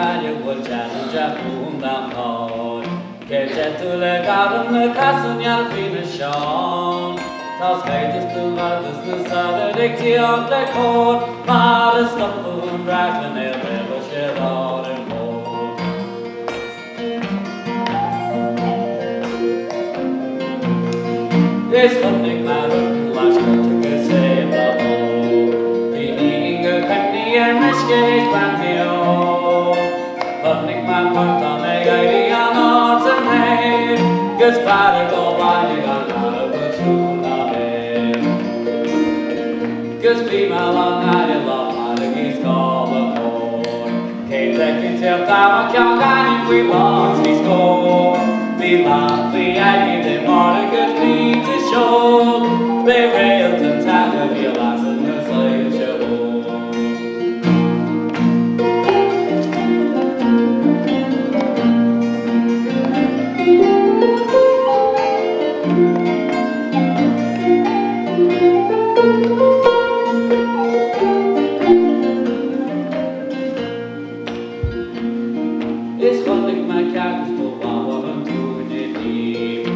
Gaia will challenge a boom down hard. Get to the garden, the castle, your finish shown. Toss haters to mothers, the southern dicty of the court. Mother stop and drag the nail, never shed all and more. This hunting matter, last to get saved the hole. Being a country and miscage by me. Hunting my part on the idea on odds and rain. Cause father go by, you got out of the truth of it. Cause female on night, you love how the geese call the board. Can't take it till time, I can't guide if we lost these gold. Be lovely, I need them all a good thing to show. They railed and tired of realizing the slave show. It's hunting my cactus for power and to the deep.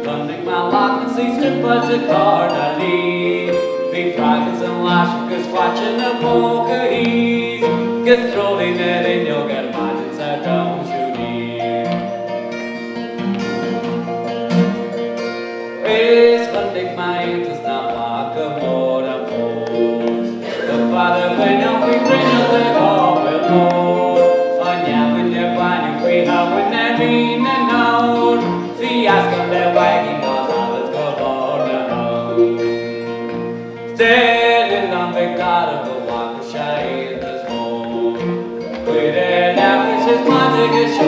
Hunting my lock and see strip but the card I leave. Be fragments and lashing, watching the poker ease. Cause throwing it in your gut, mind inside, don't you need. It's hunting my interest, not like a more than force. The father, when you're free, bring us the all will know. When they're in and out, see us come their wagging cause others go for their own. Steady long they gotta go walk the shade this morning. With their laugh, it's just my ticket show.